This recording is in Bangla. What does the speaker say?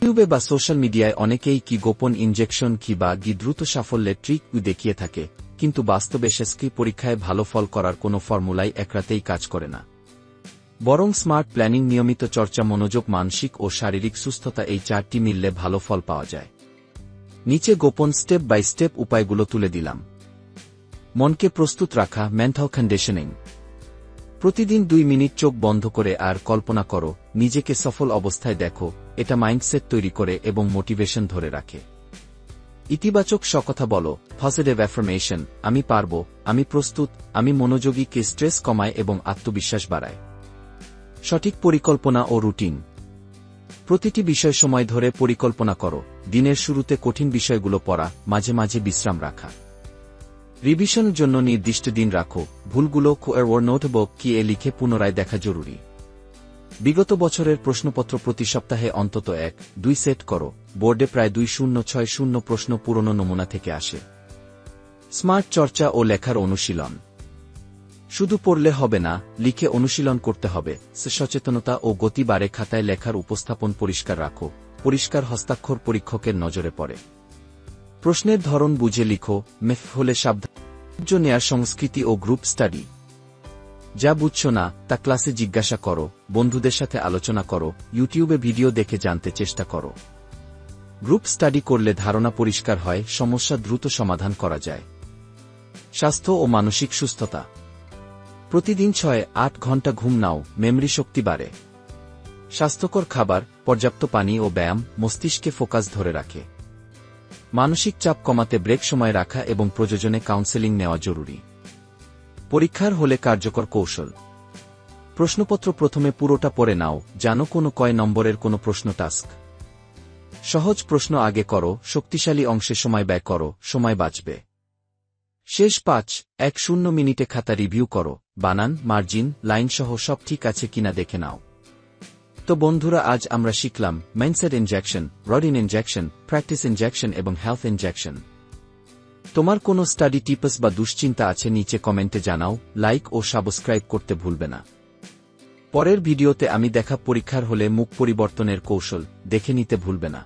ইউটিউবে বা সোশ্যাল মিডিয়ায় অনেকেই কি গোপন ইনজেকশন কি বা দ্রুত সাফল্যের ট্রিক দেখিয়ে থাকে, কিন্তু বাস্তবে এসএসসি পরীক্ষায় ভালো ফল করার কোনো ফর্মুলাই একরাতেই কাজ করে না। বরং স্মার্ট প্ল্যানিং, নিয়মিত চর্চা, মনোযোগ, মানসিক ও শারীরিক সুস্থতা, এই চারটি মিললে ভালো ফল পাওয়া যায়। নিচে গোপন স্টেপ বাই স্টেপ উপায়গুলো তুলে দিলাম। মনকে প্রস্তুত রাখা, মেন্টাল কন্ডিশনিং। প্রতিদিন 2 মিনিট চোখ বন্ধ করে আর কল্পনা করো, নিজেকে সফল অবস্থায় দেখো। এটা মাইন্ডসেট তৈরি করে এবং মোটিভেশন ধরে রাখে। ইতিবাচক কথা বলো, পজিটিভ অ্যাফার্মেশন, আমি পারবো, আমি প্রস্তুত, আমি মনোযোগী, কে স্ট্রেস কমায় এবং আত্মবিশ্বাস বাড়ায়। সঠিক পরিকল্পনা ও রুটিন। প্রতিটি বিষয় সময় ধরে পরিকল্পনা করো। দিনের শুরুতে কঠিন বিষয়গুলো পড়া, মাঝে মাঝে বিশ্রাম রাখা। রিভিশনের জন্য নির্দিষ্ট দিন রাখো। ভুলগুলো নোটবুক কি লিখে পুনরায় দেখা জরুরি। বিগত বছরের প্রশ্নপত্র প্রতি সপ্তাহে অন্তত 1-2 সেট করো। বোর্ডে প্রায় 2060 প্রশ্ন পুরনো নমুনা থেকে আসে। স্মার্ট চর্চা ও লেখার অনুশীলন। শুধু পড়লে হবে না, লিখে অনুশীলন করতে হবে। সচেতনতা ও গতি বাড়ে। খাতায় লেখার উপস্থাপন পরিষ্কার রাখো। পরিষ্কার হস্তাক্ষর পরীক্ষকের নজরে পড়ে। প্রশ্নের ধরন বুঝে লিখো। মেফ হলে সাবধান নেয়ার সংস্কৃতি ও গ্রুপ স্টাডি। যা বুঝছো না তা ক্লাসে জিজ্ঞাসা করো, বন্ধুদের সাথে আলোচনা করো, ইউটিউবে ভিডিও দেখে জানতে চেষ্টা করো। গ্রুপ স্টাডি করলে ধারণা পরিষ্কার হয়, সমস্যা দ্রুত সমাধান করা যায়। স্বাস্থ্য ও মানসিক সুস্থতা। প্রতিদিন 6-8 ঘন্টা ঘুম নাও, মেমরি শক্তি বাড়ে। স্বাস্থ্যকর খাবার, পর্যাপ্ত পানি ও ব্যায়াম মস্তিষ্কে ফোকাস ধরে রাখে। মানসিক চাপ কমাতে ব্রেক সময় রাখা এবং প্রয়োজনে কাউন্সেলিং নেওয়া জরুরি। পরীক্ষার হলে কার্যকর কৌশল। প্রশ্নপত্র প্রথমে পুরোটা পড়ে নাও, জানো কয় নম্বরের কোনো প্রশ্ন। টাস্ক সহজ প্রশ্ন আগে করো, শক্তিশালী অংশে সময় ব্যয় করো, সময় বাঁচবে। শেষ 5-10 মিনিটে খাতা রিভিউ করো, বানান, মার্জিন, লাইন সহ সব ঠিক আছে কিনা দেখে নাও। তো বন্ধুরা, আজ আমরা শিখলাম mindset injection, routine injection, practice injection এবং হেলথ ইনজেকশন। তোমার কোনো স্টাডি টিপস বা দুশ্চিন্তা আছে নিচে কমেন্টে জানাও। লাইক ও সাবস্ক্রাইব করতে ভুলবে না। পরের ভিডিওতে আমি দেখা পরীক্ষার হলে মুখ পরিবর্তনের কৌশল দেখে নিতে ভুলবে না।